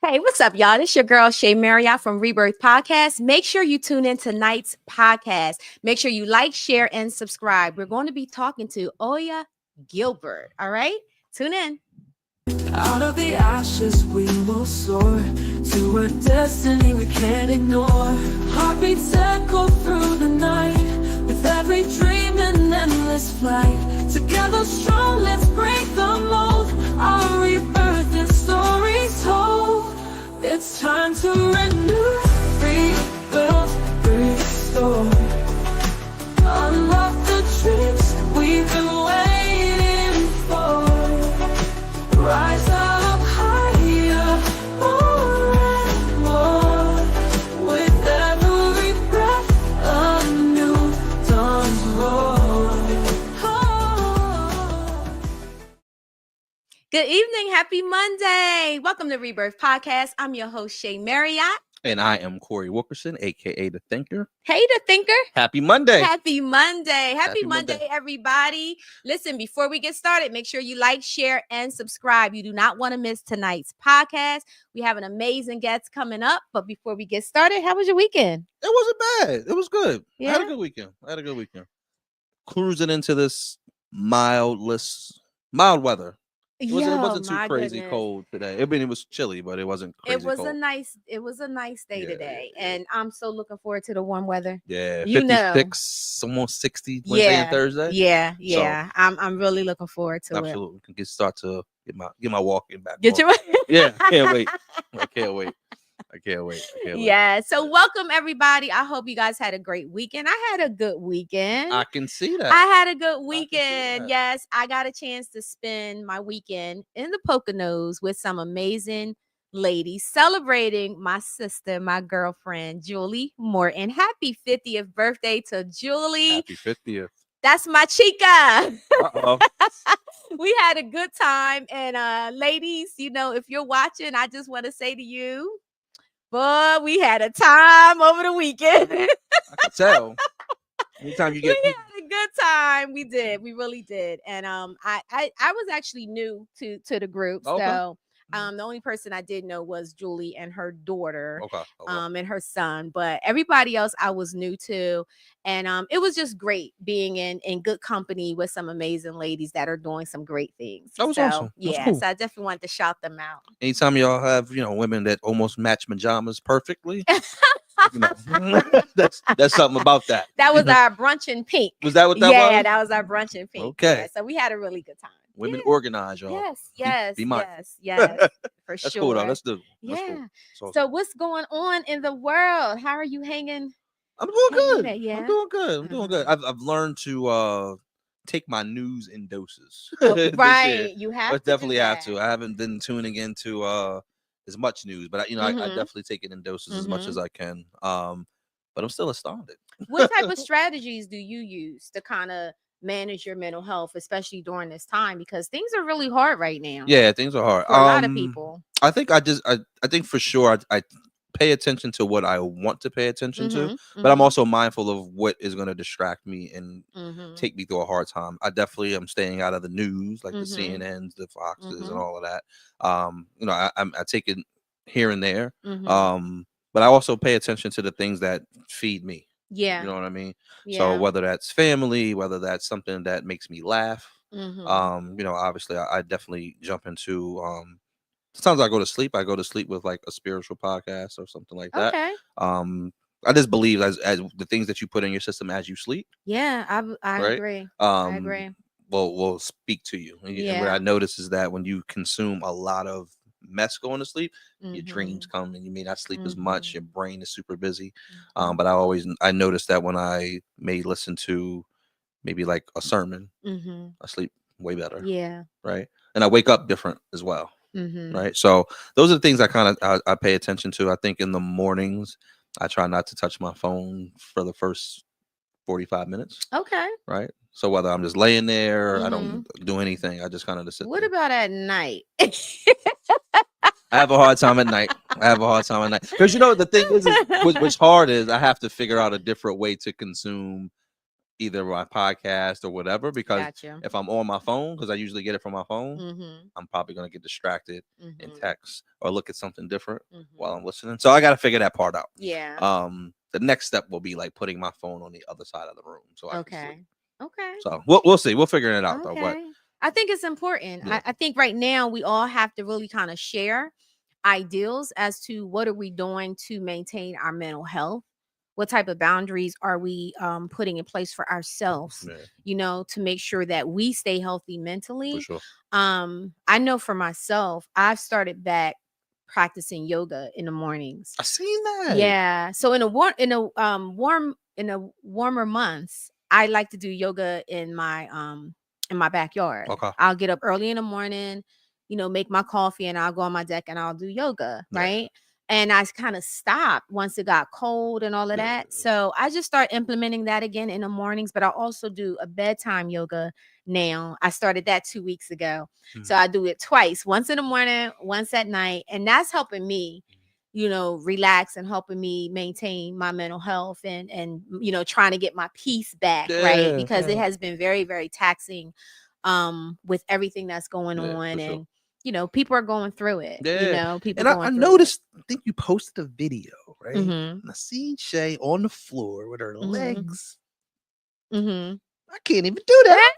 Hey, what's up, y'all? This your girl, Shay Marriott from Rebirth Podcast. Make sure you tune in tonight's podcast. Make sure you like, share, and subscribe. We're going to be talking to Oya Gilbert. All right? Tune in. Out of the ashes we will soar to a destiny we can't ignore. Heartbeats echo through the night with every dream and endless flight. Together strong, let's break the mold. Our rebirth and stories told. It's time to renew, rebuild, restore. Unlock the dreams we've been waiting for. Rise up higher, more and more. With every breath, a new dawn's roar. Good evening. Happy Monday. Welcome to Rebirth Podcast. I'm your host, Shay Marriott. And I am Corey Wilkerson, aka The Thinker. Hey, The Thinker. Happy Monday. Happy Monday. Happy Happy Monday, Monday. everybody. Listen, before we get started, make sure you like, share, and subscribe. You do not want to miss tonight's podcast. We have an amazing guest coming up. But before we get started, how was your weekend? It wasn't bad. It was good. I had Yeah? a good weekend. Cruising into this mild weather. It wasn't too my crazy goodness. cold today. I mean, it was chilly, but it wasn't crazy It was cold. a nice day Yeah, today. yeah. And I'm so looking forward to the warm weather. Yeah, You know. 56, almost 60 Wednesday and Thursday. Yeah. I'm really looking forward to Absolutely. Can start to get my walking back. it. Get on. your Yeah, I can't wait. I can't wait. Yeah. So welcome everybody. I hope you guys had a great weekend. I had a good weekend. I can see that. I had a good see weekend. that. Yes, I got a chance to spend my weekend in the Poconos with some amazing ladies celebrating my sister, my girlfriend, Julie Morton. Happy 50th birthday to Julie. Happy 50th. That's my chica. Uh-oh. We had a good time. And ladies, if you're watching, I just want to say to you, boy, we had a time over the weekend. I can tell. Anytime you get We had a good time. We did. We really did. And I was actually new to the group. Okay. So the only person I did know was Julie and her daughter. Okay. And her son, but everybody else I was new to. And it was just great being in good company with some amazing ladies that are doing some great things. That was So, awesome. That's yeah, cool. so I definitely wanted to shout them out. Anytime y'all have, women that almost match pajamas perfectly, that's something about that. That was our brunch in pink. Was that what that Yeah, was? that was our brunch in pink. Okay. Yeah, so we had a really good time. Women Yeah. organize, y'all. Yes, be mindful. yes, for That's sure. cool though. Let's do. That's Yeah. cool. So, So what's going on in the world? How are you hanging? I'm doing good. Yeah. I'm doing good. I'm doing good. I've learned to take my news in doses. Oh, this right, year. you have I to definitely do have that. to. I haven't been tuning into as much news, but I Mhm. definitely take it in doses as much as I can. But I'm still astounded. What type of strategies do you use to kind of manage your mental health, especially during this time? Because things are really hard right now. Yeah, things are hard For a lot of people. I think I think for sure I pay attention to what I want to pay attention to, but I'm also mindful of what is going to distract me and take me through a hard time. I definitely am staying out of the news, like the CNNs, the Foxes, and all of that. I take it here and there, but I also pay attention to the things that feed me. Yeah. You know what I mean? Yeah. So whether that's family, whether that's something that makes me laugh, obviously I definitely jump into sometimes I go to sleep with like a spiritual podcast or something like that. Okay. I just believe as the things that you put in your system as you sleep. Yeah, I Right? agree. I agree. Will speak to you. And what I notice is that when you consume a lot of mess going to sleep, your dreams come and you may not sleep as much. Your brain is super busy. But I noticed that when I may listen to maybe like a sermon, I sleep way better. Yeah. Right. And I wake up different as well. Mm-hmm. Right. So those are the things I pay attention to. I think in the mornings, I try not to touch my phone for the first 45 minutes. Okay. Right. So whether I'm just laying there, I don't do anything. I just kind of just sit What there. about at night? I have a hard time at night. Because the thing is what's hard is I have to figure out a different way to consume either my podcast or whatever, because Gotcha. if I'm on my phone, because I usually get it from my phone, Mm-hmm. I'm probably gonna get distracted in Mm-hmm. text or look at something different while Mm-hmm. I'm listening. So I got to figure that part out. Yeah. The next step will be like putting my phone on the other side of the room so I can sleep. Okay. Okay. So we'll see. We'll figure it out though. But Okay. I think it's important. Yeah. I think right now we all have to really kind of share ideals as to what are we doing to maintain our mental health. What type of boundaries are we putting in place for ourselves, yeah, to make sure that we stay healthy for mentally? sure. I know for myself, I've started back practicing yoga in the mornings. I seen that. Yeah. So in a warmer months, I like to do yoga in my backyard. Okay. I'll get up early in the morning, make my coffee, and I'll go on my deck and I'll do yoga, Yeah. right? And I kind of stopped once it got cold and all of Yeah. that. So I just start implementing that again in the mornings, but I also do a bedtime yoga now. I started that 2 weeks ago. So I do it twice, once in the morning, once at night, and that's helping me relax and helping me maintain my mental health and trying to get my peace back, right? Because it has been very, very taxing with everything that's going on, sure. and people are going through it. People and going I through noticed, I think you posted a video, right? Mm-hmm. And I seen Shay on the floor with her Mhm. legs. Mm-hmm. I can't even do that.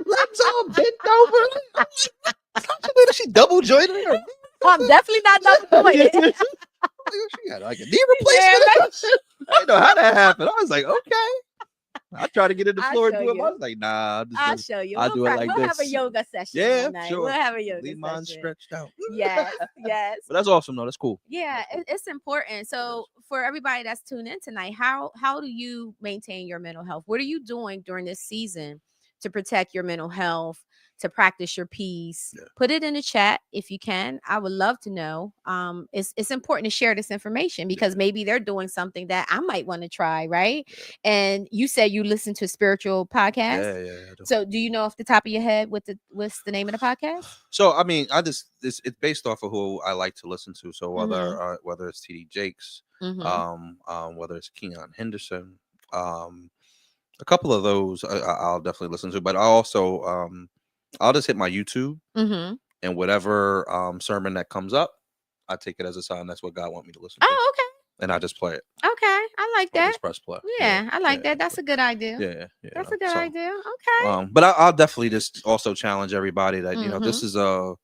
Legs all bent over. She double jointed her. I'm definitely not double jointed. She got like a knee replacement. I didn't know how that happened. I was like, okay. I tried to get in the I'll floor and show do it. you. I was like, nah. I'll show you. I'll do it like we'll have a this. yoga session. Yeah, one night. sure. We'll have a yoga Leave session. mine stretched out. Yes, yes. But that's awesome, though. That's cool. Yeah, it's important. So for everybody that's tuned in tonight, how do you maintain your mental health? What are you doing during this season to protect your mental health, to practice your peace? Yeah. Put it in the chat if you can. I would love to know. It's important to share this information because maybe they're doing something that I might want to try, right? Yeah. And you said you listen to spiritual podcasts. Yeah. So do you know off the top of your head what's the name of the podcast? So I mean, it's based off of who I like to listen to. So Mhm. whether it's TD Jakes, Mhm. whether it's Keon Henderson, a couple of those I'll definitely listen to. But I also I'll just hit my YouTube Mhm. and whatever sermon that comes up, I take it as a sign that's what God want me to listen to, Oh, okay. and I just play it. Okay, I like Or that. just press play. Yeah, I like that. That's a good idea. Yeah. That's a good idea. Okay. But I'll definitely just also challenge everybody that this Mhm. is a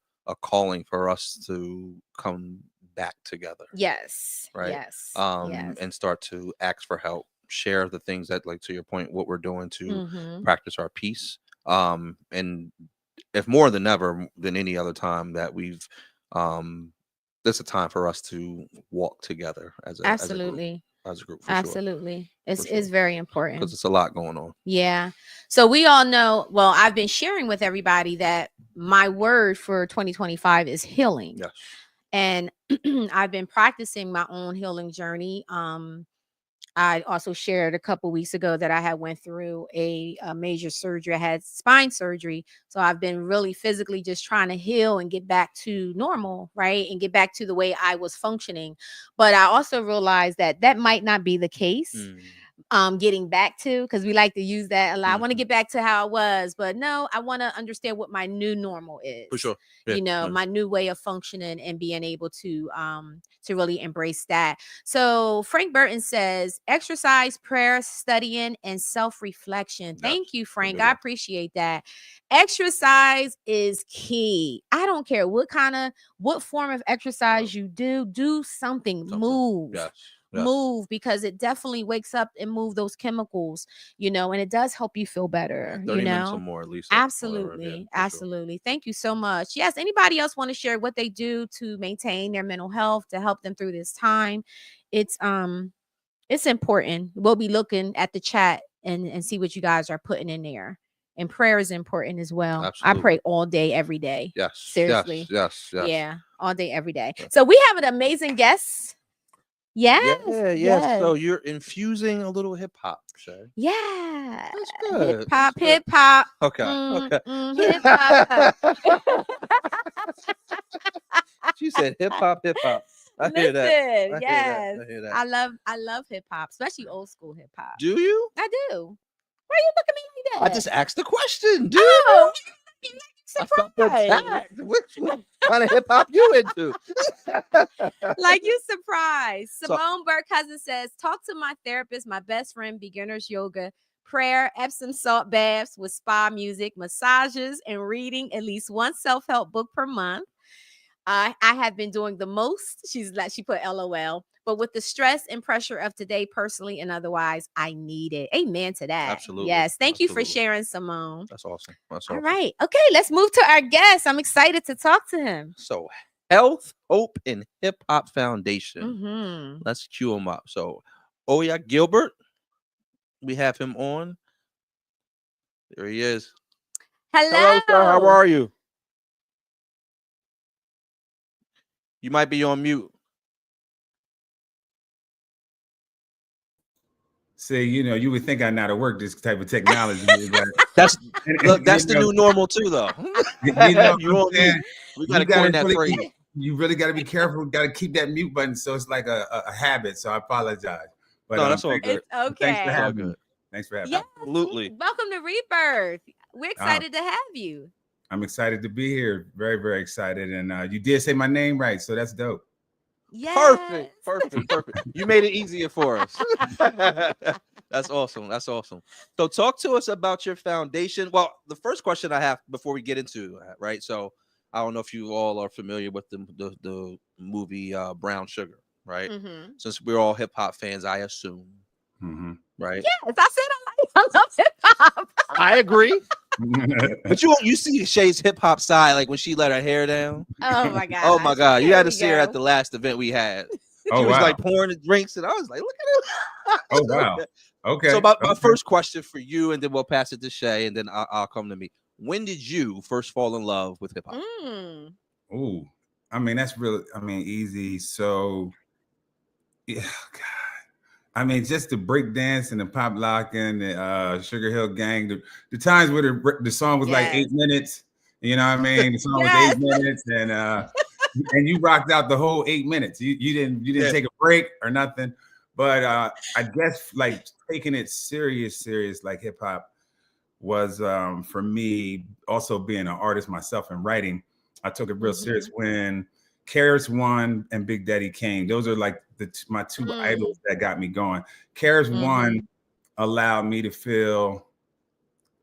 calling for us to come back together. Yes. Right. Yes. Yes. And start to ask for help. Share the things that, like, to your point, what we're doing to Mhm. practice our peace. And if more than ever than any other time that we've there's a time for us to walk together as a Absolutely. as a group, for Absolutely. sure. It's very important. Because it's a lot going on. Yeah. So we all know, well, I've been sharing with everybody that my word for 2025 is healing. Yes. And I've been practicing my own healing journey. I also shared a couple weeks ago that I had went through a major surgery. I had spine surgery. So I've been really physically just trying to heal and get back to normal, right? And get back to the way I was functioning. But I also realized that might not be the case. Getting back to, because we like to use that a lot. I want to get back to how I was, but no, I want to understand what my new normal is. For sure. Yeah. My new way of functioning and being able to really embrace that. So Frank Burton says exercise, prayer, studying, and self-reflection. Thank you, Frank. I appreciate that. Exercise is key. I don't care what form of exercise you do something. Move. Yes. Move, because it definitely wakes up and move those chemicals, and it does help you feel better. 30 minutes or more, at least. Absolutely. Absolutely. Sure. Thank you so much. Yes. Anybody else want to share what they do to maintain their mental health, to help them through this time? It's important. We'll be looking at the chat and see what you guys are putting in there. And prayer is important as well. Absolutely. I pray all day, every day. Yes. Seriously. Yes. Yeah. All day, every day. Yes. So we have an amazing guest. Yes. Yes. So you're infusing a little hip hop, Shay. Yeah. That's good. Hip hop. Okay. Hip hop. She said hip hop. I hear that. Listen, I yes, hear that. I love hip hop, especially old school hip hop. Do you? I do. Why you look at me like I that? just asked the question. Do Oh, you? you I felt surprised. attacked. Which kind of hip hop you into? Like you surprised. So- Simone Burkhousen says, talk to my therapist, my best friend, beginner's yoga, prayer, Epsom salt baths with spa music, massages, and reading at least one self-help book per month. I have been doing the most. She put LOL. But with the stress and pressure of today, personally and otherwise, I need it. Amen to that. Absolutely. Yes. Thank you for Absolutely. sharing, Simone. That's awesome. That's All awesome. right. Okay, let's move to our guest. I'm excited to talk to him. So, Health, Hope, and Hip Hop Foundation. Mm-hmm. Let's cue him up. So, Oya Gilbert, we have him on. There he is. Hello. Hello, sir. How are you? You might be on mute. See, you would think I know how to work this type of technology. But, That's and- look. and, That's the new normal too, though. You know what You I'm on saying? mute. We You gotta gotta coin that really phrase. You really got to be careful. Got to keep that mute button, so it's like a habit. So I apologize. But No, that's all thanks- good. It's okay. Thanks for It's all having me. good. Thanks for having Yes, me. Absolutely. Welcome to Rebirth. We're excited to have you. I'm excited to be here. Very, very excited. And you did say my name right, so that's dope. Yes. Perfect. You made it easier for us. That's awesome. That's awesome. So talk to us about your foundation. Well, the first question I have before we get into that, right? So I don't know if you all are familiar with the movie Brown Sugar, right? Mm-hmm. Since we're all hip hop fans, I assume, Mhm. right? Yes, I said I love hip hop. I agree. But you see Shay's hip hop side, like when she let her hair down. Oh my god. Oh my God, you Here had to we see her at go. the last event we had. Oh She was wow. like pouring the drinks, and I was like, look at him. Oh wow. Okay. So my okay. first question for you, and then we'll pass it to Shay, and then I'll come to me. When did you first fall in love with hip hop? Mm. Ooh, I mean that's really, easy. So, yeah, God. I mean, just the break dance and the pop lock and the Sugar Hill Gang. The times where the song was like 8 Yes. minutes. You know what I mean? The song Yes. was 8 minutes, and you rocked out the whole 8 minutes. You didn't Yeah. take a break or nothing. But I guess like taking it serious like hip hop was for me, also being an artist myself and writing. I took it real serious when KRS-One and Big Daddy Kane. Those are like my two idols that got me going. KRS-One allowed me to feel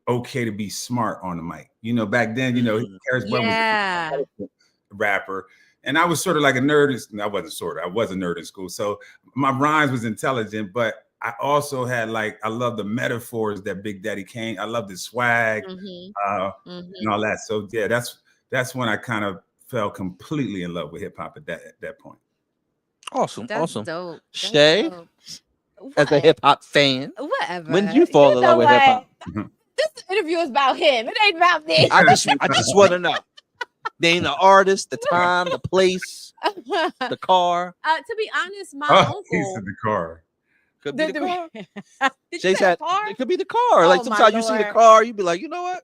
okay to be smart on the mic. Back then, KRS-One Yeah. was a rapper. And I was sort of like a nerd. I wasn't sort of. I was a nerd in school. So my rhymes was intelligent, but I also had I love the metaphors that Big Daddy Kane. I love the swag and all that. So yeah, that's when I kind of fell completely in love with hip hop at that point. Awesome, That's awesome. dope. That's Shay, dope. as a What? hip hop fan, Whatever. when did you fall in love with hip hop? This interview is about him. It ain't about me. I just want to know. Name the artist, the time, the place, the car. To be honest, my He uncle. said the car. Could be the car. Did you Jay say said car? it could be the car. Like Oh, my sometimes you see the Lord. car, you be like, you know what?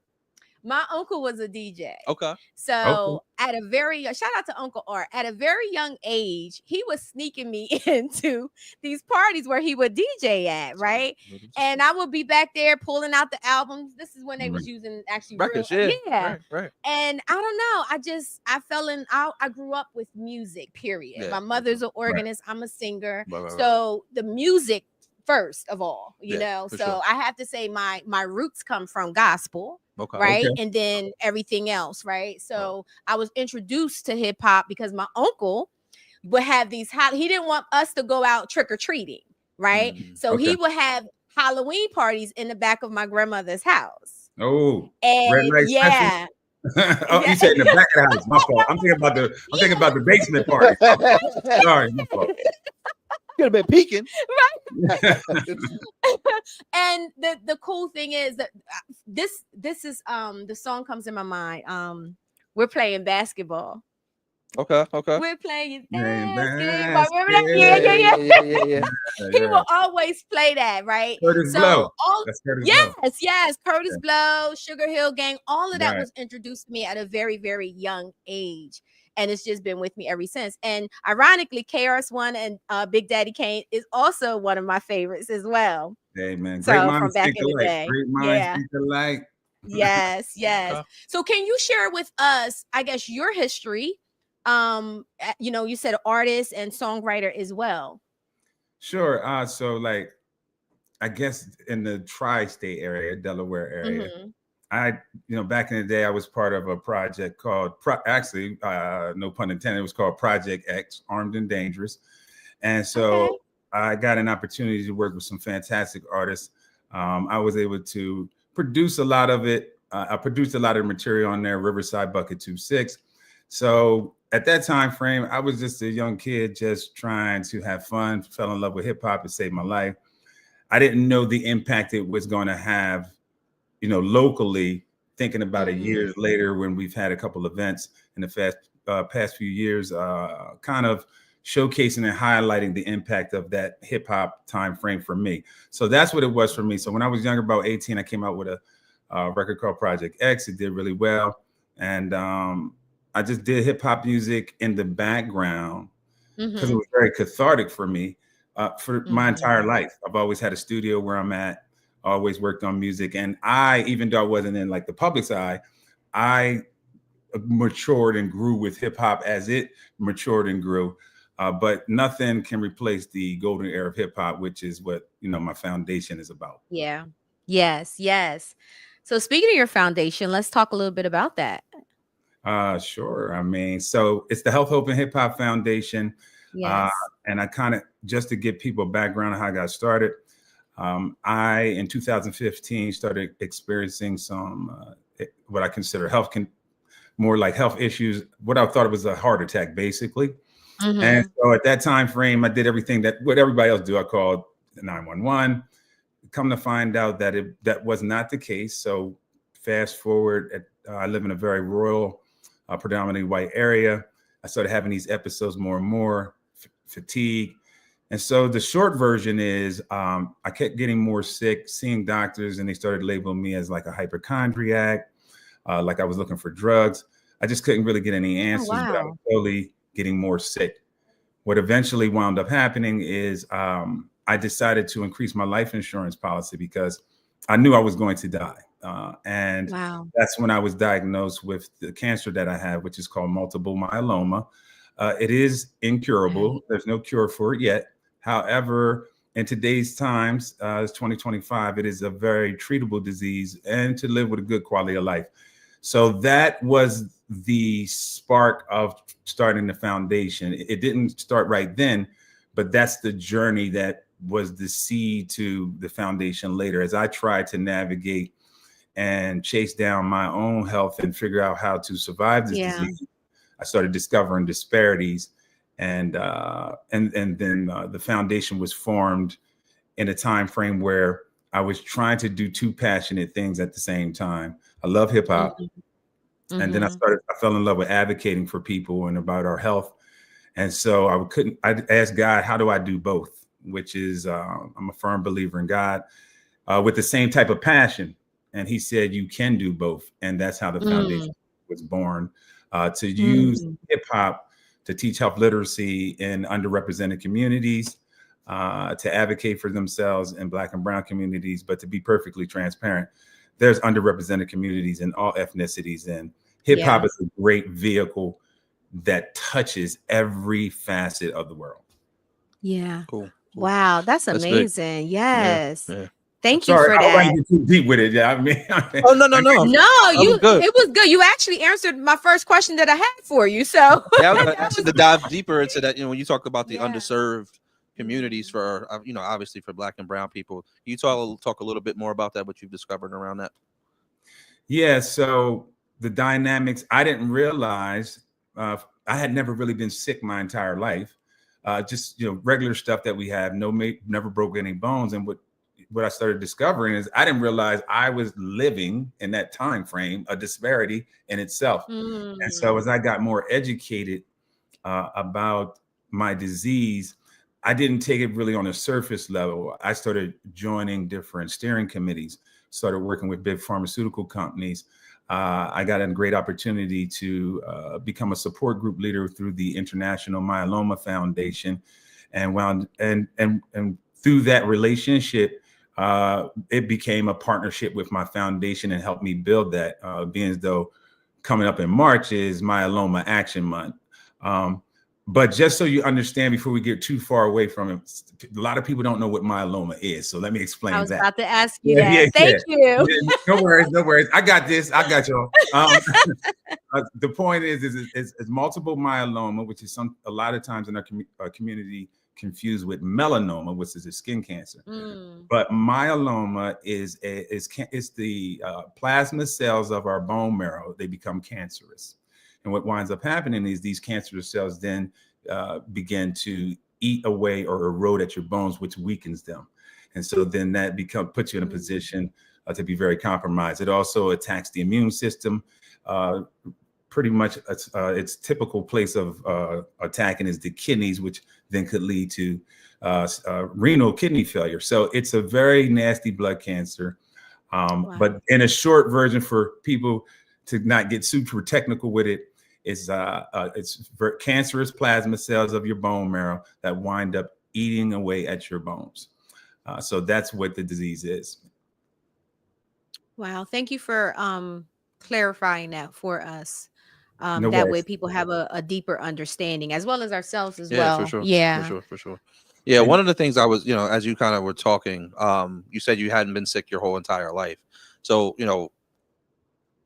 My uncle was a DJ. Okay. So at a very shout out to Uncle Art. At a very young age, he was sneaking me into these parties where he would DJ at, right? And I would be back there pulling out the albums. This is when they was using actually records, real, yeah. Right. And I don't know. I grew up with music, period. Yeah, My mother's an organist. I'm a singer. Right. So the music first of all, you Yeah, know. for So sure. I have to say my roots come from gospel. Okay. Right. Okay. And then everything else. Right. So I was introduced to hip hop because my uncle would have these, he didn't want us to go out trick or treating. Right. So he would have Halloween parties in the back of my grandmother's house. Oh, And Red Light yeah. Oh, you said in the back of the house. My fault. I'm thinking about the basement party. Sorry, my fault. Could have been peeking. And the cool thing is that this is the song comes in my mind. We're playing basketball. Okay. We're playing Playing basketball. Remember that? Yeah. He will always play that, right? Curtis Blow. That's Curtis Blow. Yes. Curtis Yeah. Blow, Sugar Hill Gang, all of that Right. was introduced to me at a very, very young age. and it's just been with me ever since. And ironically, KRS-One and Big Daddy Kane is also one of my favorites as well. Hey man, great So from minds back think in the alike. day. Great minds Yeah. think alike. Yes, yes. Okay. So can you share with us, I guess, your history? You know, you said artist and songwriter as well. Sure. So like, I guess in the tri-state area, Delaware area, back in the day, I was part of a project called, no pun intended, it was called Project X, Armed and Dangerous. And so I got an opportunity to work with some fantastic artists. I was able to produce a lot of it. I produced a lot of material on there, Riverside Bucket 26. So at that time frame, I was just a young kid just trying to have fun, fell in love with hip hop. It saved my life. I didn't know the impact it was going to have, locally, thinking about it years later when we've had a couple events in the past few years, kind of showcasing and highlighting the impact of that hip hop time frame for me. So that's what it was for me. So when I was younger, about 18, I came out with a record called Project X. It did really well. And I just did hip hop music in the background because it was very cathartic for me for my entire life. I've always had a studio where I'm at, always worked on music. And even though I wasn't in like the public's eye, I matured and grew with hip hop as it matured and grew. But nothing can replace the golden era of hip hop, which is what, my foundation is about. Yeah. Yes. Yes. So speaking of your foundation, let's talk a little bit about that. Sure. I mean, so it's the Health, Hope, and Hip Hop Foundation. Yes. And I kind of, just to give people a background on how I got started, in 2015, started experiencing some, what I consider more like health issues, what I thought was a heart attack, basically. And so at that time frame, I did everything what everybody else do. I called 911. Come to find out that that was not the case. So fast forward, I live in a very rural, predominantly white area. I started having these episodes more and more, fatigue. And so the short version is I kept getting more sick, seeing doctors, and they started labeling me as like a hypochondriac, like I was looking for drugs. I just couldn't really get any answers, but I was slowly getting more sick. What eventually wound up happening is I decided to increase my life insurance policy because I knew I was going to die. And that's when I was diagnosed with the cancer that I have, which is called multiple myeloma. It is incurable. There's no cure for it yet. However, in today's times, it's 2025, it is a very treatable disease and to live with a good quality of life. So that was the spark of starting the foundation. It didn't start right then, but that's the journey that was the seed to the foundation later as I tried to navigate and chase down my own health and figure out how to survive this disease. I started discovering disparities, and then the foundation was formed in a time frame where I was trying to do two passionate things at the same time. I love hip hop. And then I fell in love with advocating for people and about our health. And so I asked God, how do I do both? Which is, I'm a firm believer in God with the same type of passion. And he said, you can do both. And that's how the foundation was born, to use hip hop to teach health literacy in underrepresented communities, to advocate for themselves in Black and brown communities. But to be perfectly transparent, there's underrepresented communities in all ethnicities, and hip hop is a great vehicle that touches every facet of the world. Yeah. Cool. Wow. That's amazing. Yes. Yeah. Thank you for that. I don't get too deep with it. Yeah, I mean, no. It was good. You actually answered my first question that I had for you. So to dive deeper into that, when you talk about the underserved communities for, obviously for Black and brown people, can you talk a little bit more about that, what you've discovered around that? Yeah. So the dynamics, I didn't realize, I had never really been sick my entire life. Just, regular stuff that we have, never broke any bones. And what I started discovering is I didn't realize I was living in that time frame, a disparity in itself. And so as I got more educated about my disease, I didn't take it really on a surface level. I started joining different steering committees, started working with big pharmaceutical companies, I got a great opportunity to become a support group leader through the International Myeloma Foundation, and through that relationship, it became a partnership with my foundation and helped me build that. Being as though coming up in March is Myeloma Action Month. But just so you understand, before we get too far away from it, a lot of people don't know what myeloma is. So let me explain that. I was about to ask you that. Thank you. Yeah, no worries. I got this. I got y'all. The point is multiple myeloma, which is a lot of times in our community confused with melanoma, which is a skin cancer. But myeloma is the plasma cells of our bone marrow. They become cancerous. And what winds up happening is these cancerous cells then begin to eat away or erode at your bones, which weakens them. And so then that puts you in a position to be very compromised. It also attacks the immune system. Pretty much its typical place of attacking is the kidneys, which then could lead to renal kidney failure. So it's a very nasty blood cancer. Wow. But in a short version, for people to not get super technical with it, it's cancerous plasma cells of your bone marrow that wind up eating away at your bones. So that's what the disease is. Wow. Thank you for clarifying that for us. No That worries. way people have a deeper understanding, as well as ourselves as Yeah, well. for sure. Yeah. For sure. Yeah, one of the things I was, as you kind of were talking, you said you hadn't been sick your whole entire life. So,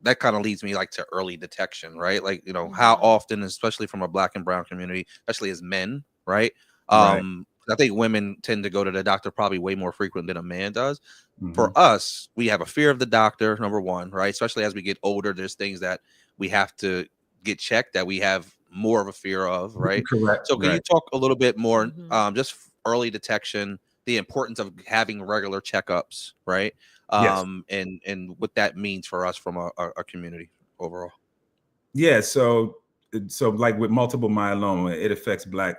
that kind of leads me like to early detection, right? Like, how often, especially from a Black and brown community, especially as men, right? Right. I think women tend to go to the doctor probably way more frequent than a man does. Mhm. For us, we have a fear of the doctor, number one, right? Especially as we get older, there's things that we have to get checked that we have more of a fear of, right? Correct. So can you talk a little bit more, Mhm. just early detection, the importance of having regular checkups, right? Yes. And what that means for us from a community overall. Yeah. So like with multiple myeloma, it affects Black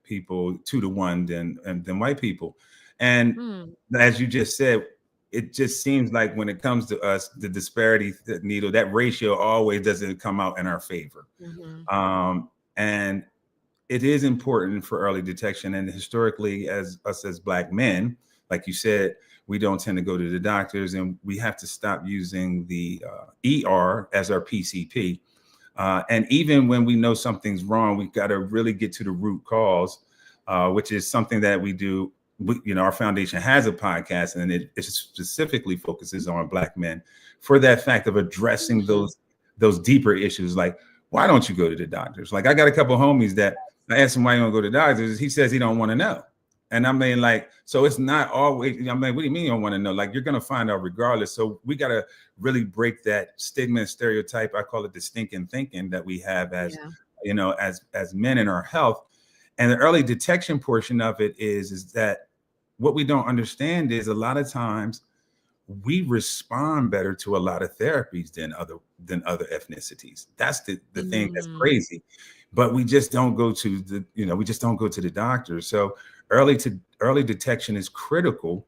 people 2 to 1 than white people. And as you just said, it just seems like when it comes to us, the disparity needle, that ratio always doesn't come out in our favor. And it is important for early detection. And historically, as Black men, like you said, we don't tend to go to the doctors, and we have to stop using the ER as our PCP. And even when we know something's wrong, we've got to really get to the root cause, which is something that we do. Our foundation has a podcast, and it specifically focuses on Black men for that fact of addressing those deeper issues. Like, why don't you go to the doctors? Like, I got a couple of homies that I asked him why you don't go to the doctors. He says he don't want to know. And I mean, like, so it's not always, I mean, what do you mean you don't want to know? Like, you're going to find out regardless. So we got to really break that stigma and stereotype. I call it the stinking thinking that we have as men in our health. And the early detection portion of it is that what we don't understand is a lot of times we respond better to a lot of therapies than other ethnicities. That's the thing that's crazy. But we just don't go to the doctor. So early detection is critical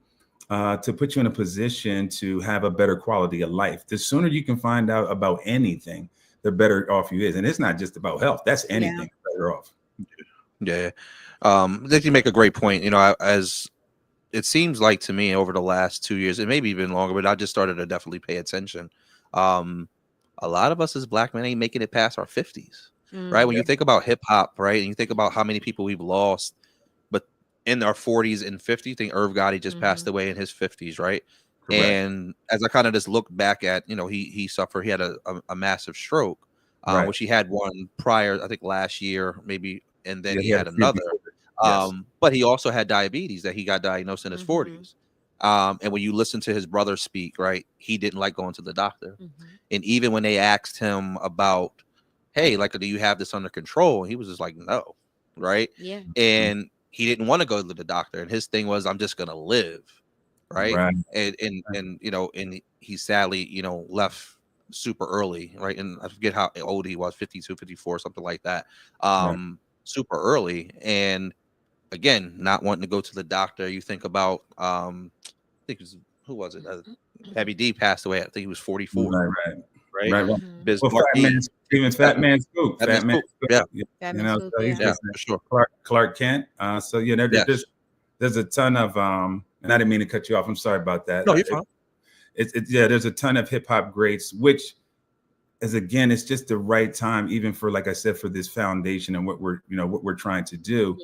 to put you in a position to have a better quality of life. The sooner you can find out about anything, the better off you is. And it's not just about health. That's anything better off. Yeah. I think you make a great point. As it seems like to me over the last 2 years, it may be even longer, but I just started to definitely pay attention. A lot of us as Black men ain't making it past our 50s, right? When you think about hip hop, right, and you think about how many people we've lost, but in our 40s and 50s, I think Irv Gotti just passed away in his 50s, right? Correct. And as I kind of just look back at, he suffered, he had a massive stroke, which he had one prior, I think last year, maybe, and then he had another. But he also had diabetes that he got diagnosed in his 40s. And when you listen to his brother speak, right, he didn't like going to the doctor. And even when they asked him about, hey, like, do you have this under control? He was just like, no, right? Yeah. And he didn't want to go to the doctor. And his thing was, I'm just going to live, right? And he sadly, left super early, right? And I forget how old he was, 52, 54, something like that. Super early. And again, not wanting to go to the doctor. You think about, I think it was, who was it? Heavy D passed away. I think he was 44. Right. Mhm. Biz Well, Markie, even Fat Man Scoop. Fat Man Scoop, yeah. Fat You Man know, Scoop, so he's yeah. just for sure. Clark Kent. So you know, Yes. there's a ton of and I didn't mean to cut you off. I'm sorry about that. No, you're fine. There's a ton of hip hop greats, which is, again, it's just the right time, even for, like I said, for this foundation and what we're trying to do,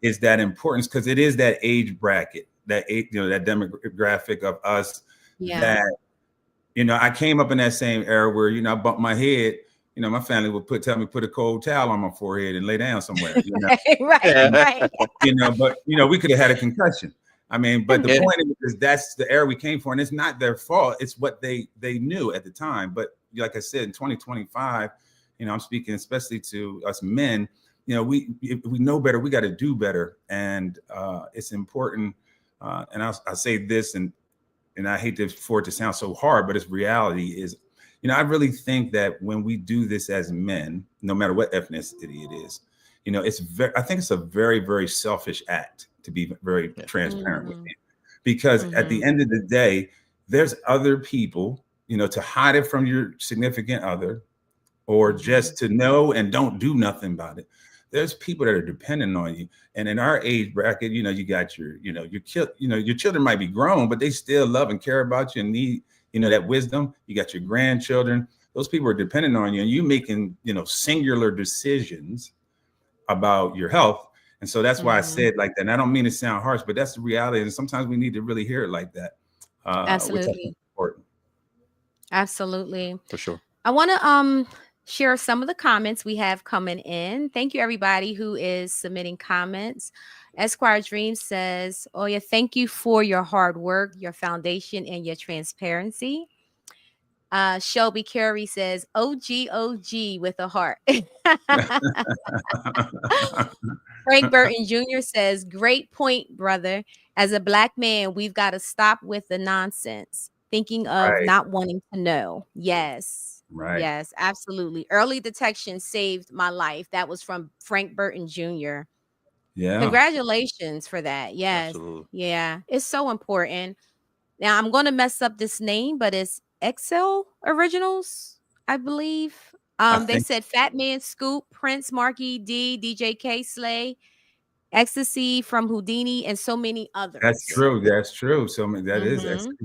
is that importance, because it is that age bracket, that demographic of us that, I came up in that same era where, I bumped my head. My family would tell me put a cold towel on my forehead and lay down somewhere. Right. But we could have had a concussion. I mean, but the point is that's the era we came for, and it's not their fault. It's what they knew at the time. But like I said, in 2025, I'm speaking especially to us men. We know better. We got to do better, and it's important. And I'll say this, and I hate for it to sound so hard, but it's reality. Is I really think that when we do this as men, no matter what ethnicity it is, I think it's a very, very selfish act, to be very transparent with you, because at the end of the day, there's other people, to hide it from your significant other, or just to know and don't do nothing about it. There's people that are dependent on you. And in our age bracket, you got your children might be grown, but they still love and care about you and need, that wisdom. You got your grandchildren. Those people are dependent on you, and you making, singular decisions about your health. And so that's why I said like that. And I don't mean to sound harsh, but that's the reality. And sometimes we need to really hear it like that. Absolutely. Which is important. Absolutely. For sure. I want to share some of the comments we have coming in. Thank you, everybody who is submitting comments. Esquire Dream says, "Oh yeah, thank you for your hard work, your foundation, and your transparency." Shelby Carey says, "OG with a heart." Frank Burton Jr. says, "Great point, brother. As a Black man, we've got to stop with the nonsense, thinking of not wanting to know." Yes. Right. Yes, absolutely. Early detection saved my life. That was from Frank Burton Jr. Yeah. Congratulations for that. Yes. Absolutely. Yeah. It's so important. Now I'm going to mess up this name, but it's Excel Originals, I believe. They said Fat Man Scoop, Prince, Marky D, DJ K Slay, Ecstasy from Houdini, and so many others. That's true. So that is excellent.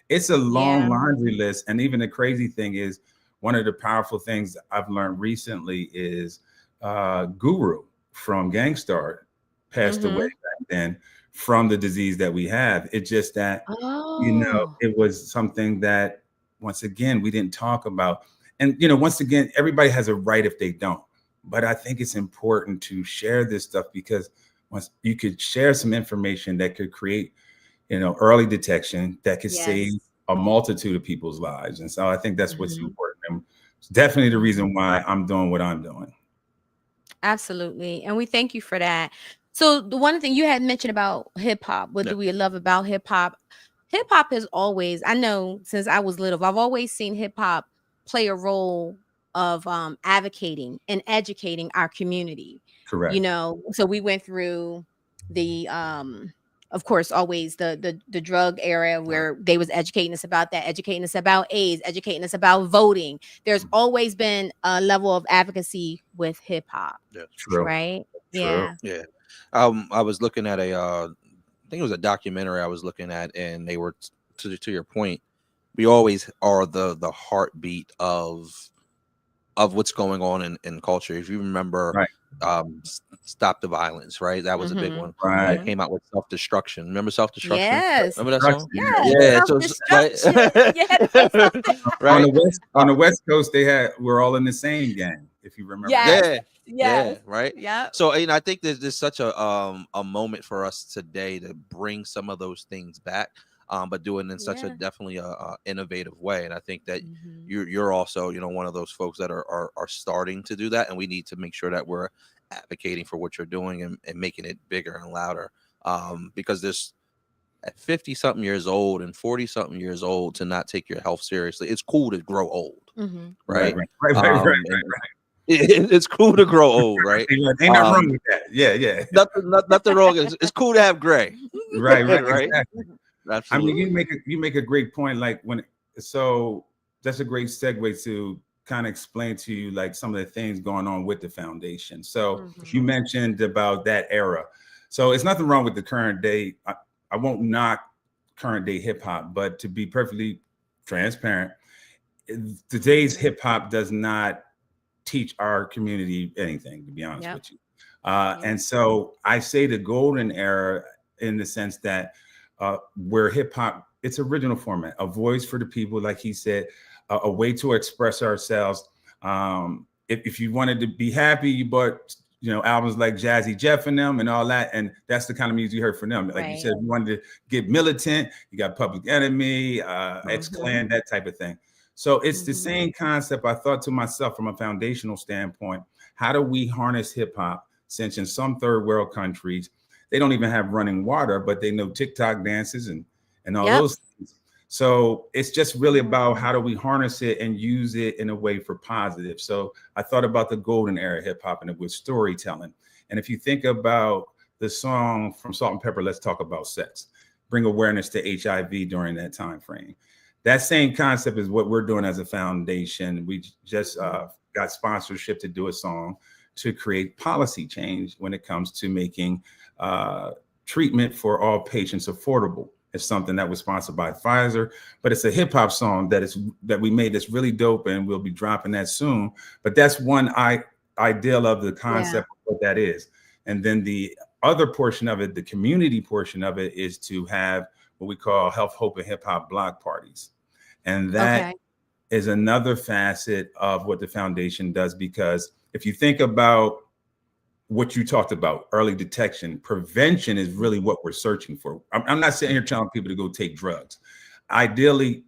It's a long laundry list. And even the crazy thing is, one of the powerful things I've learned recently is Guru from Gangstar passed away back then from the disease that we have. It's just that, it was something that, once again, we didn't talk about. And, once again, everybody has a right if they don't. But I think it's important to share this stuff, because once you could share some information that could create, early detection that could save a multitude of people's lives. And so I think that's what's important. And it's definitely the reason why I'm doing what I'm doing. Absolutely. And we thank you for that. So the one thing you had mentioned about hip hop, what do we love about hip hop? Hip hop has always, I know since I was little, I've always seen hip hop play a role of advocating and educating our community. Correct. So we went through the of course, always the drug era where they was educating us about that, educating us about AIDS, educating us about voting. There's always been a level of advocacy with hip hop. Yeah, true. Right? True. Yeah. Yeah. I was looking at I think it was a documentary I was looking at, and they were, to your point, we always are the heartbeat of what's going on in culture. If you remember, Stop the Violence, right? That was a big one. Right. They came out with Self-Destruction. Remember Self-Destruction? Yes. Remember that song? Yeah. On the West Coast, we're all in the same gang, if you remember. Yeah. Right. Yeah. So, I think there's such a moment for us today to bring some of those things back, but do it in such a definitely a innovative way. And I think that you're also, one of those folks that are starting to do that, and we need to make sure that we're advocating for what you're doing and making it bigger and louder. Because there's, at 50 something years old and 40 something years old, to not take your health seriously. It's cool to grow old, right? Right. It's cool to grow old, right? Ain't nothing wrong with that. Yeah. Nothing wrong. It's cool to have gray. Right. Right. Exactly. I mean, Absolutely. you make a great point. Like so that's a great segue to kind of explain to you like some of the things going on with the foundation. So you Mhm. mentioned about that era. So it's nothing wrong with the current day. I won't knock current day hip hop, but to be perfectly transparent, today's hip hop does not teach our community anything, to be honest Yep. with you. Yep. And so I say the golden era in the sense that where hip hop, its original format, a voice for the people, like he said, a way to express ourselves. If you wanted to be happy, you bought albums like Jazzy Jeff and them and all that, and that's the kind of music you heard from them. Like you Right. said, you wanted to get militant, you got Public Enemy, X Mhm. Clan, that type of thing. So it's the Mhm. same concept. I thought to myself from a foundational standpoint, how do we harness hip hop since in some third world countries, they don't even have running water, but they know TikTok dances and all Yep. those things. So it's just really about Mhm. how do we harness it and use it in a way for positive. So I thought about the golden era of hip hop and it was storytelling. And if you think about the song from Salt and Pepper, Let's Talk About Sex, bring awareness to HIV during that time frame. That same concept is what we're doing as a foundation. We just got sponsorship to do a song to create policy change when it comes to making treatment for all patients affordable. It's something that was sponsored by Pfizer, but it's a hip hop song that we made that's really dope, and we'll be dropping that soon. But that's one ideal of the Yeah. concept of what that is. And then the other portion of it, the community portion of it, is to have what we call Health, Hope, and Hip Hop block parties. And that Okay. is another facet of what the foundation does, because if you think about what you talked about, early detection, prevention is really what we're searching for. I'm not sitting here telling people to go take drugs. Ideally,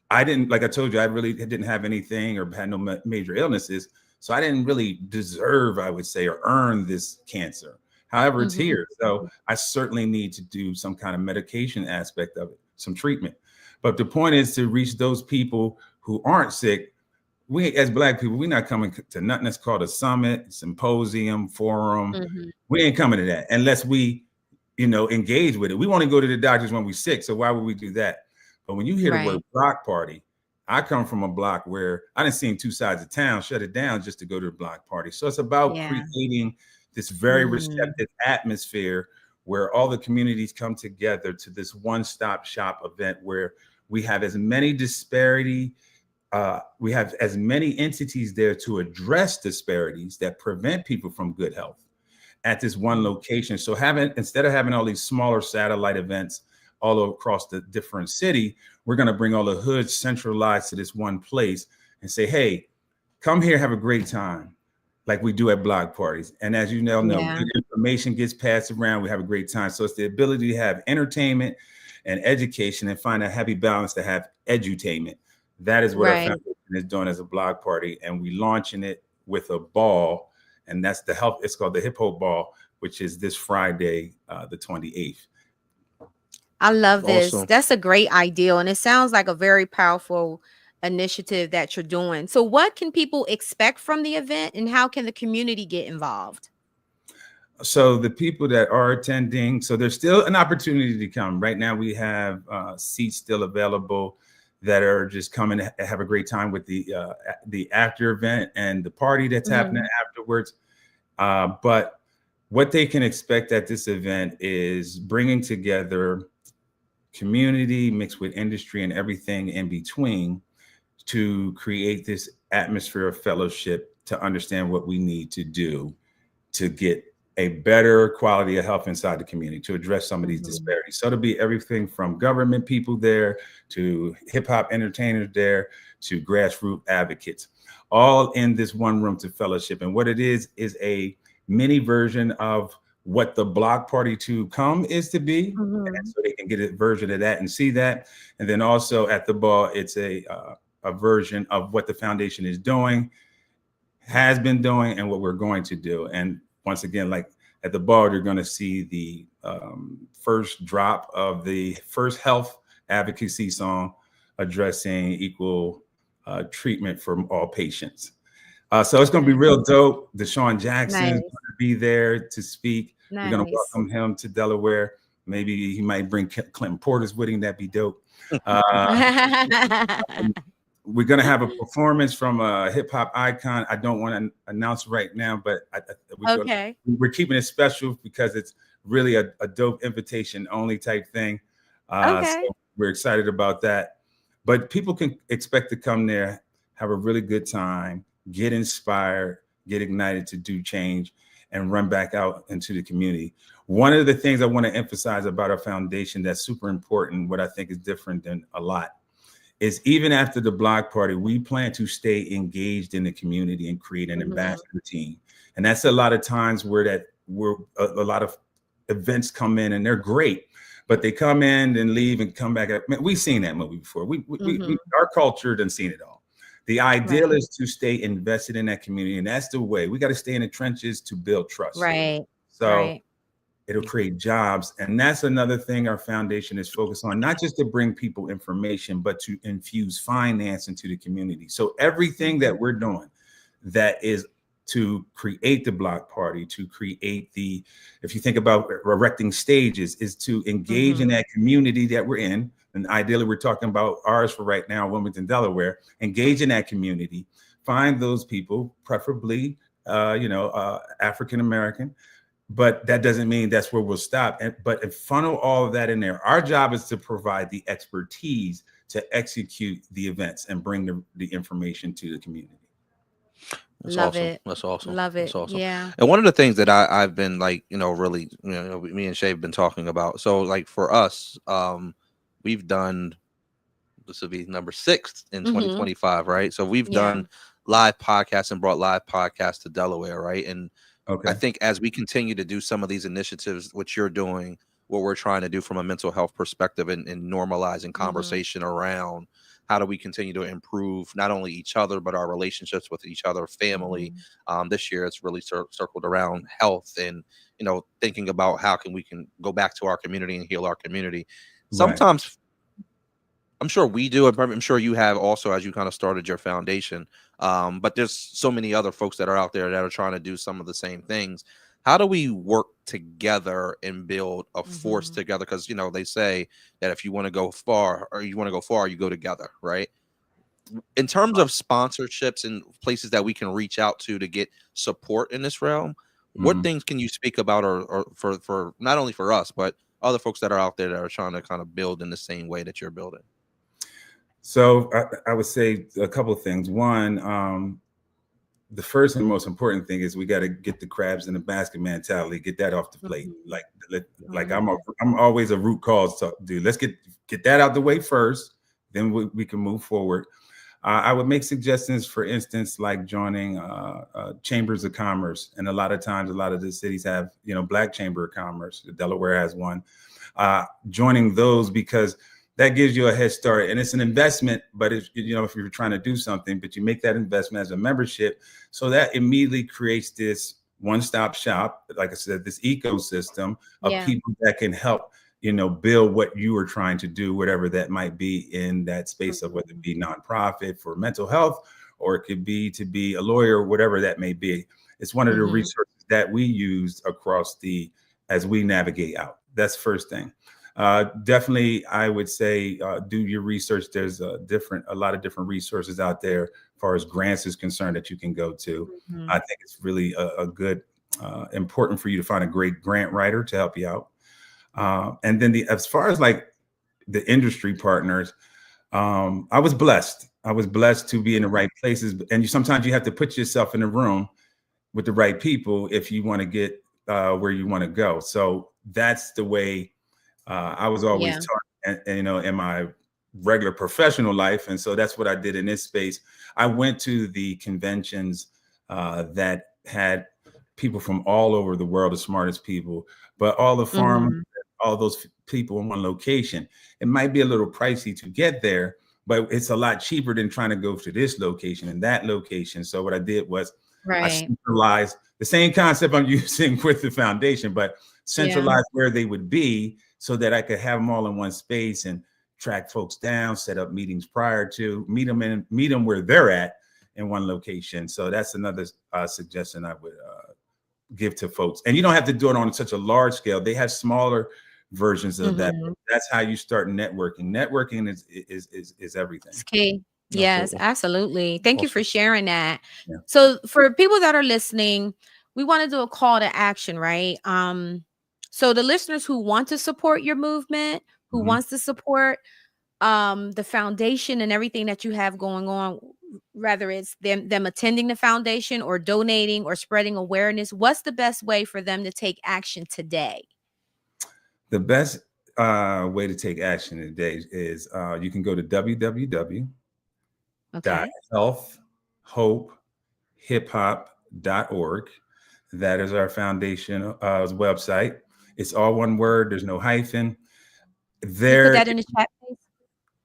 I didn't, like I told you, I really didn't have anything or had no major illnesses. So I didn't really deserve, I would say, or earn this cancer. However, it's Mhm. here. So I certainly need to do some kind of medication aspect of it, some treatment. But the point is to reach those people who aren't sick. We, as Black people, we're not coming to nothing that's called a summit, symposium, forum. Mhm. We ain't coming to that unless we, engage with it. We want to go to the doctors when we're sick. So why would we do that? But when you hear the word Right. block party, I come from a block where I didn't see two sides of town shut it down just to go to a block party. So it's about Yeah. creating this very Mhm. receptive atmosphere where all the communities come together to this one-stop shop event where we have as many we have as many entities there to address disparities that prevent people from good health at this one location. So instead of having all these smaller satellite events all across the different city, we're going to bring all the hoods centralized to this one place and say, hey, come here, have a great time, like we do at block parties. And as you know, Yeah. good information gets passed around. We have a great time. So it's the ability to have entertainment and education and find a happy balance to have edutainment. That is what our Right. foundation is doing as a block party. And we launching it with a ball. And that's it's called the Hip Hop Ball, which is this Friday, the 28th. I love this. Awesome. That's a great idea. And it sounds like a very powerful initiative that you're doing. So, what can people expect from the event and how can the community get involved? So the people that are attending, so there's still an opportunity to come. Right now, we have seats still available that are just coming to have a great time with the after event and the party that's happening Mhm. afterwards. But what they can expect at this event is bringing together community mixed with industry and everything in between to create this atmosphere of fellowship to understand what we need to do to get a better quality of health inside the community to address some of these Mhm. disparities. So it'll be everything from government people there to hip hop entertainers there to grassroots advocates, all in this one room to fellowship. And what it is a mini version of what the block party to come is to be. And Mhm. so they can get a version of that and see that. And then also at the ball, it's a version of what the foundation is doing, has been doing, and what we're going to do. And once again, like at the ball, you're going to see the first drop of the first health advocacy song addressing equal treatment for all patients. So it's going to be real dope. Deshaun Jackson is going Nice. to be there to speak. We're going to Nice. welcome him to Delaware. Maybe he might bring Clinton Portis with him. That'd be dope. We're going to have a performance from a hip hop icon. I don't want to announce right now, but we're keeping it special because it's really a dope invitation only type thing. So we're excited about that. But people can expect to come there, have a really good time, get inspired, get ignited to do change, and run back out into the community. One of the things I want to emphasize about our foundation that's super important, what I think is different than a lot, is even after the block party, we plan to stay engaged in the community and create an ambassador team. And that's a lot of times where a lot of events come in and they're great, but they come in and leave and come back. We've seen that movie before. Our culture done seen it all. The ideal is to stay invested in that community. And that's the way we got to stay in the trenches to build trust. Right. So it'll create jobs. And that's another thing our foundation is focused on, not just to bring people information, but to infuse finance into the community. So everything that we're doing that is to create the block party, to create if you think about erecting stages, is to engage in that community that we're in. And ideally, we're talking about ours for right now, Wilmington, Delaware. Engage in that community, find those people, preferably, African-American. But that doesn't mean that's where we'll stop. But funnel all of that in there. Our job is to provide the expertise to execute the events and bring the information to the community. That's Love awesome. it. That's awesome. Love it. That's awesome. Yeah. And one of the things that I've been like, really, me and Shay have been talking about. So like for us, we've done, this will be number 6 in 2025, right? So we've done live podcasts and brought live podcasts to Delaware, right? And I think as we continue to do some of these initiatives, what you're doing, what we're trying to do from a mental health perspective and normalizing conversation around how do we continue to improve not only each other, but our relationships with each other, family. This year, it's really circled around health and, thinking about how we can go back to our community and heal our community. Sometimes I'm sure we do. I'm sure you have also as you kind of started your foundation. But there's so many other folks that are out there that are trying to do some of the same things. How do we work together and build a force together? Because, they say that if you want to go far, you go together, right? In terms of sponsorships and places that we can reach out to get support in this realm, what things can you speak about or for not only for us, but other folks that are out there that are trying to kind of build in the same way that you're building? So I would say a couple of things. One, the first and most important thing is we got to get the crabs in the basket mentality, get that off the plate. Like I'm always a root cause dude. Let's get that out the way first, then we can move forward. I would make suggestions, for instance, like joining chambers of commerce. And a lot of times, a lot of the cities have, Black Chamber of Commerce. Delaware has one. Joining those because that gives you a head start, and it's an investment. But if you're trying to do something, but you make that investment as a membership, so that immediately creates this one-stop shop, like I said, this ecosystem of people that can help, build what you are trying to do, whatever that might be in that space of whether it be nonprofit for mental health, or it could be to be a lawyer, whatever that may be. It's one of the resources that we use as we navigate out. That's first thing. Definitely, I would say do your research. There's a lot of different resources out there as far as grants is concerned that you can go to. I think it's really a good, important for you to find a great grant writer to help you out. And then as far as like the industry partners, I was blessed. To be in the right places. And sometimes you have to put yourself in a room with the right people if you want to get where you want to go. So that's the way I was always taught, in my regular professional life. And so that's what I did in this space. I went to the conventions that had people from all over the world, the smartest people, but all the farmers, all those people in one location. It might be a little pricey to get there, but it's a lot cheaper than trying to go to this location and that location. So what I did was I centralized the same concept I'm using with the foundation, but centralized where they would be so that I could have them all in one space and track folks down, set up meetings prior to, meet them where they're at in one location. So that's another suggestion I would give to folks. And you don't have to do it on such a large scale. They have smaller versions of that. Mhm. That's how you start networking. Networking is everything. It's key. Yes, Absolutely. absolutely. Thank you Awesome. for sharing that. Yeah. So for people that are listening, we want to do a call to action, right? So the listeners who want to support your movement, who Mhm. wants to support the foundation and everything that you have going on, whether it's them attending the foundation or donating or spreading awareness, what's the best way for them to take action today? The best way to take action today is you can go to Okay. www.healthhopehiphop.org. That is our foundation website. It's all one word. There's no hyphen. Can you put There, that in the chat, please?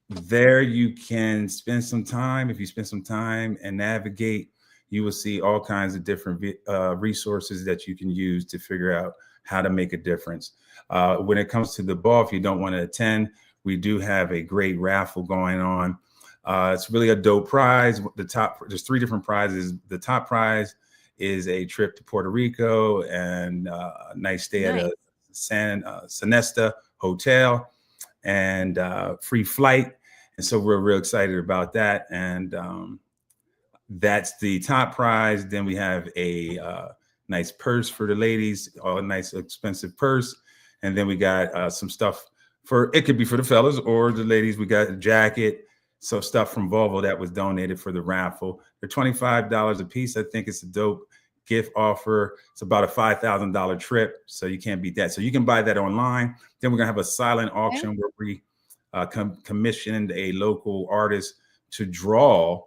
there you can spend some time. If you spend some time and navigate, you will see all kinds of different resources that you can use to figure out how to make a difference. When it comes to the ball, if you don't want to attend, we do have a great raffle going on. It's really a dope prize. There's 3 different prizes. The top prize is a trip to Puerto Rico and a nice stay at a Sonesta hotel and free flight. And so we're real excited about that. And that's the top prize. Then we have a nice purse for the ladies, a nice expensive purse. And then we got some stuff it could be for the fellas or the ladies. We got a jacket, so stuff from Volvo that was donated for the raffle. They're $25 a piece. I think it's a dope gift offer. It's about a $5,000 trip, so you can't beat that. So you can buy that online. Then we're gonna have a silent auction where we commissioned a local artist to draw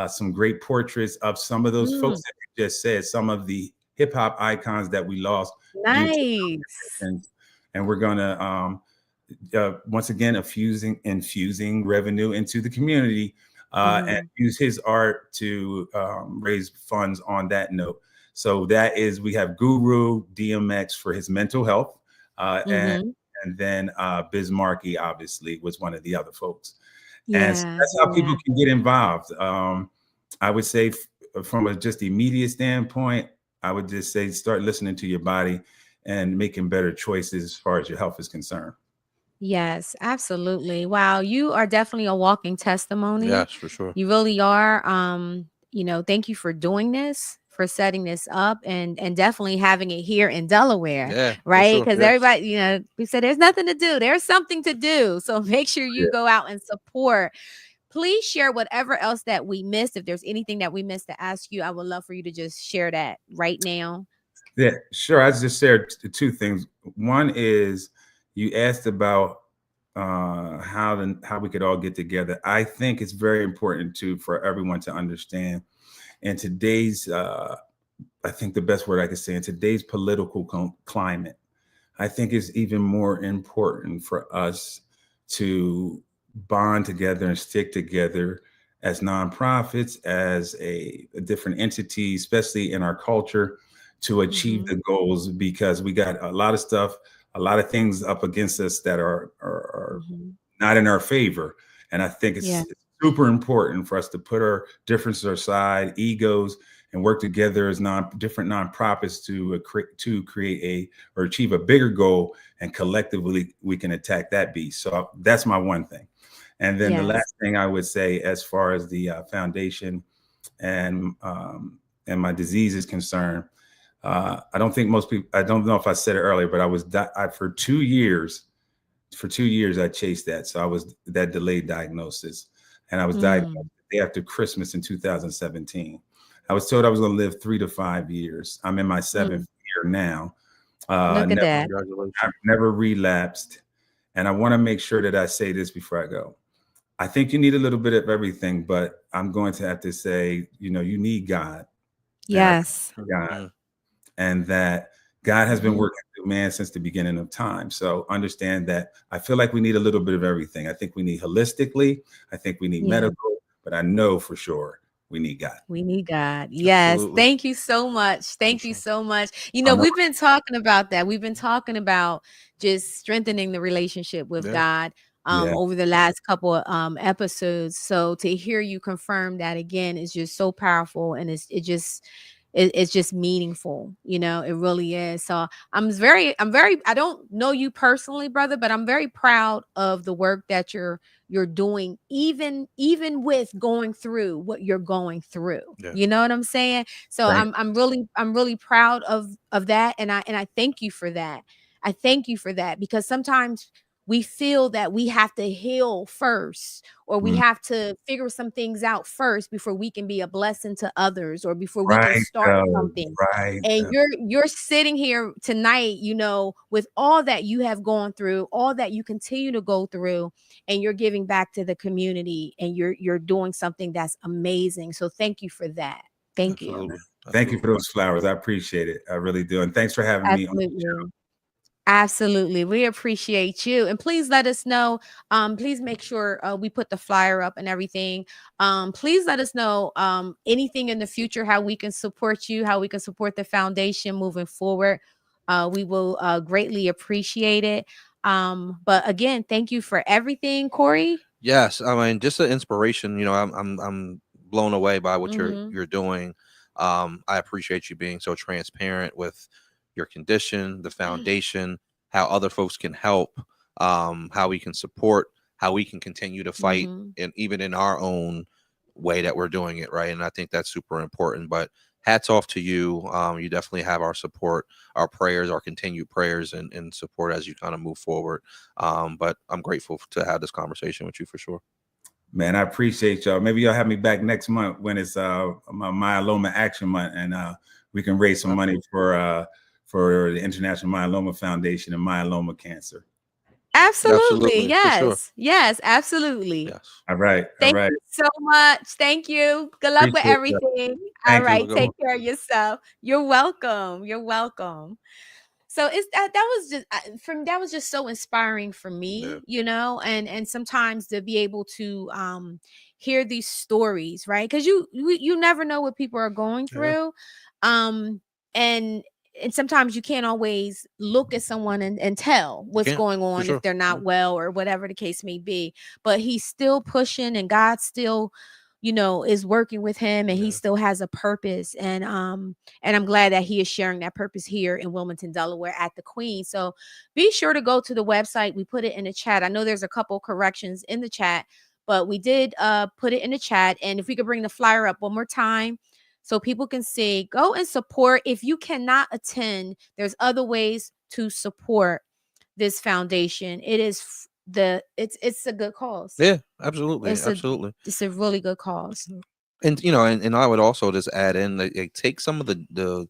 some great portraits of some of those folks that you just said, some of the hip hop icons that we lost. Nice. And we're gonna once again infusing revenue into the community and use his art to raise funds on that note. So that is, we have Guru DMX for his mental health, and then Biz Markie obviously was one of the other folks. And so that's how people can get involved. I would say from a just immediate standpoint, I would just say start listening to your body and making better choices as far as your health is concerned. Yes, absolutely. Wow, you are definitely a walking testimony. Yes, for sure. You really are. Thank you for doing this, for setting this up and definitely having it here in Delaware. Yeah, right? sure. Because Yes. everybody, we said there's nothing to do. There's something to do. So make sure you go out and support. Please share whatever else that we missed. If there's anything that we missed to ask you, I would love for you to just share that right now. Yeah, sure. I just shared 2 things. One is you asked about how we could all get together. I think it's very important for everyone to understand. In today's, I think the best word I could say, in today's political climate, I think it's even more important for us to bond together and stick together as nonprofits, as a different entity, especially in our culture, to achieve the goals, because we got a lot of stuff, a lot of things up against us that are not in our favor. And I think it's super important for us to put our differences aside, egos, and work together as different nonprofits to create or achieve a bigger goal, and collectively we can attack that beast. So that's my one thing. And then the last thing I would say, as far as the foundation and my disease is concerned, I don't think most people, I don't know if I said it earlier, but for 2 years I chased that. So I was that delayed diagnosis, and I was diagnosed the day after Christmas in 2017. I was told I was going to live 3 to 5 years. I'm in my 7th year now. Look at that. I've never relapsed. And I want to make sure that I say this before I go. I think you need a little bit of everything, but I'm going to have to say, you need God. Yes. God. And that God has been working through man since the beginning of time. So understand that I feel like we need a little bit of everything. I think we need holistically. I think we need medical, but I know for sure we need God. We need God. Yes. Absolutely. Thank you so much. Thank you so much. We've been talking about that. We've been talking about just strengthening the relationship with God over the last couple of episodes. So to hear you confirm that again is just so powerful. And it just it's just meaningful, it really is. So I don't know you personally, brother, but I'm very proud of the work that you're doing, even with going through what you're going through. Yeah. You know what I'm saying? So Right. I'm really proud of that, and I thank you for that. I thank you for that, because sometimes we feel that we have to heal first, or we Mm. have to figure some things out first before we can be a blessing to others, or before we can Right. start something. Right. And you're sitting here tonight, with all that you have gone through, all that you continue to go through, and you're giving back to the community, and you're doing something that's amazing. So thank you for that. Thank you. Absolutely. Thank you Absolutely. for those flowers. I appreciate it. I really do. And thanks for having me on. Absolutely. Absolutely. We appreciate you. And please let us know. Please make sure we put the flyer up and everything. Please let us know anything in the future, how we can support you, how we can support the foundation moving forward. We will greatly appreciate it. But again, thank you for everything, Corey. Yes, I mean, just an inspiration. I'm blown away by what Mm-hmm. you're doing. I appreciate you being so transparent with your condition, the foundation, how other folks can help, how we can support, how we can continue to fight, Mm-hmm. and even in our own way that we're doing it, right? And I think that's super important. But hats off to you. You definitely have our support, our prayers, our continued prayers and support as you kind of move forward. But I'm grateful to have this conversation with you for sure. Man, I appreciate y'all. Maybe y'all have me back next month when it's my Myeloma Action Month, and we can raise some money for the International Myeloma Foundation and myeloma cancer. Absolutely. For sure. Yes, absolutely. Yes. All right. Thank All right. you so much. Thank you. Good luck with Appreciate that. everything. All Thank you. right. Take care of yourself. You're welcome. You're welcome. So that was just so inspiring for me, and sometimes to be able to hear these stories, right? Because you never know what people are going through. Um and sometimes you can't always look at someone and tell what's going on sure. if they're not well or whatever the case may be. But he's still pushing, and God still is working with him, and he still has a purpose. And I'm glad that he is sharing that purpose here in Wilmington, Delaware at the Queen. So be sure to go to the website. We put it in the chat. I know there's a couple corrections in the chat, but we did put it in the chat. And if we could bring the flyer up one more time so people can see, go and support. If you cannot attend, there's other ways to support this foundation. It is it's a good cause. Yeah, absolutely. It's a really good cause. And and I would also just add in that, take some of the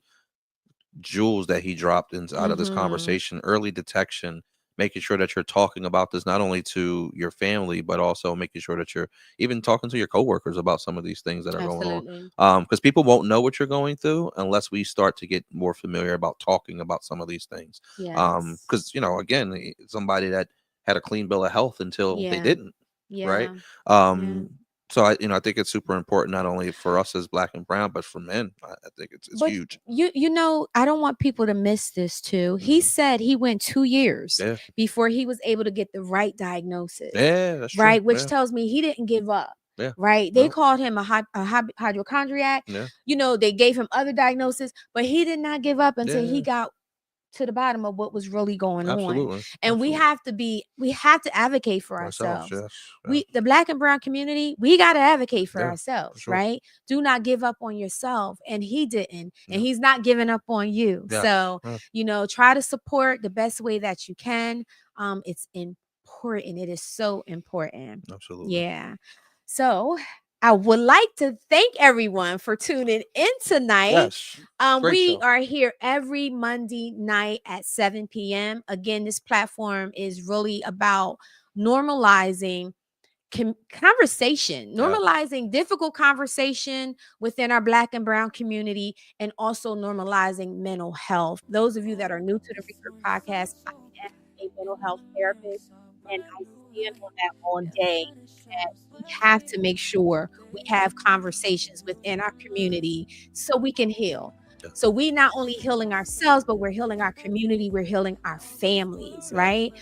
jewels that he dropped out of this conversation, early detection, making sure that you're talking about this not only to your family, but also making sure that you're even talking to your coworkers about some of these things that are going on. Because people won't know what you're going through unless we start to get more familiar about talking about some of these things. Because again, somebody that had a clean bill of health until they didn't, right? So I think it's super important, not only for us as Black and brown, but for men. I think it's huge. I don't want people to miss this too. He said he went 2 years before he was able to get the right diagnosis. Yeah, that's true. Right, which tells me he didn't give up. Yeah. Right. They called him a hypochondriac. They gave him other diagnoses, but he did not give up until he got to the bottom of what was really going on. And we have to advocate for ourselves. The Black and brown community, we got to advocate for ourselves, right? Do not give up on yourself. And he didn't, and he's not giving up on you. So, try to support the best way that you can. It's important. It is so important. Absolutely. Yeah. So I would like to thank everyone for tuning in tonight. Yes. We are here every Monday night at 7 p.m. Again, this platform is really about normalizing conversation, normalizing difficult conversation within our Black and brown community, and also normalizing mental health. Those of you that are new to the Research Podcast, I am a mental health therapist, and I stand on that all day. That we have to make sure we have conversations within our community so we can heal. Yeah. So we not only healing ourselves, but we're healing our community. We're healing our families, right?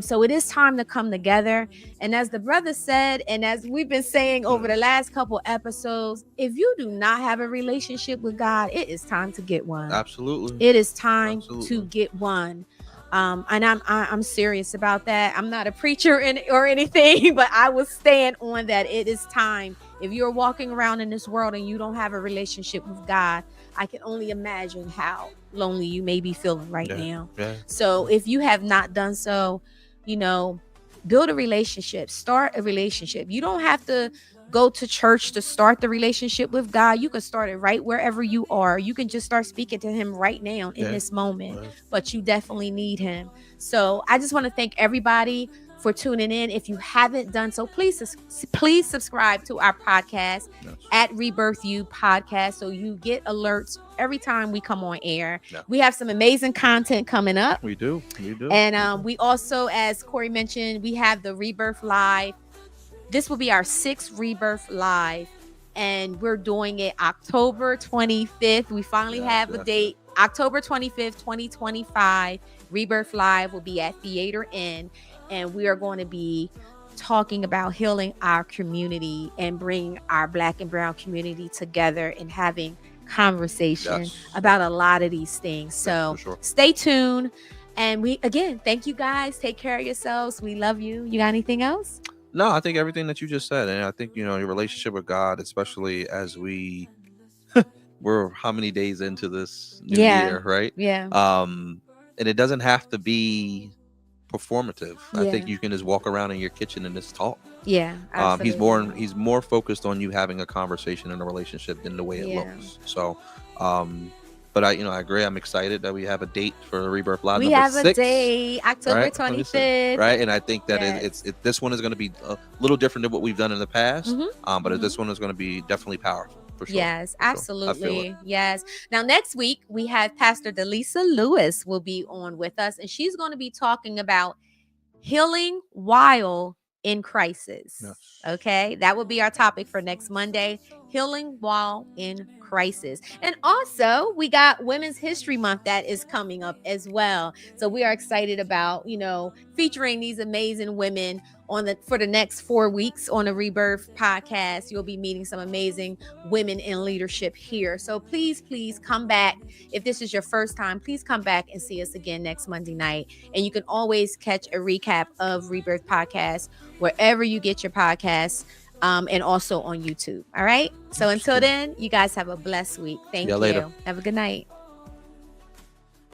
So it is time to come together. And as the brother said, and as we've been saying over the last couple episodes, if you do not have a relationship with God, it is time to get one. Absolutely. It is time Absolutely. to get one. And I'm serious about that. I'm not a preacher or anything, but I will stand on that. It is time. If you're walking around in this world and you don't have a relationship with God, I can only imagine how lonely you may be feeling right now. Yeah. So if you have not done so, build a relationship, start a relationship. You don't have to go to church to start the relationship with God. You can start it right wherever you are. You can just start speaking to him right now in this moment, but you definitely need him. So I just want to thank everybody for tuning in. If you haven't done so, please subscribe to our podcast at Rebirth You Podcast, so you get alerts every time we come on air. We have some amazing content coming up. We do. And we also, as Corey mentioned, we have the Rebirth Live. This will be our 6th Rebirth Live, and we're doing it October 25th. We finally have a date. October 25th, 2025. Rebirth Live will be at Theater Inn, and we are going to be talking about healing our community and bringing our Black and Brown community together and having conversation about a lot of these things. So stay tuned. And we, again, thank you guys. Take care of yourselves. We love you. You got anything else? No, I think everything that you just said. And I think, your relationship with God, especially as we're how many days into this new year, right? Yeah. And it doesn't have to be performative. I think you can just walk around in your kitchen and just talk. Yeah. He's more focused on you having a conversation in a relationship than the way it looks. So, but I agree. I'm excited that we have a date for the Rebirth Live. We have a date, October 25th. Right. And I think that this one is going to be a little different than what we've done in the past. But this one is going to be definitely powerful. For sure. Yes, absolutely. Yes. Now, next week, we have Pastor Delisa Lewis will be on with us, and she's going to be talking about healing while in crisis. Okay. That will be our topic for next Monday. Healing while in crisis. And also, we got Women's History Month that is coming up as well. So we are excited about, featuring these amazing women for the next 4 weeks on the Rebirth podcast. You'll be meeting some amazing women in leadership here. So please come back. If this is your first time, please come back and see us again next Monday night. And you can always catch a recap of Rebirth podcast wherever you get your podcasts, and also on YouTube. All right. So until then, you guys have a blessed week. Thank you. Later. Have a good night.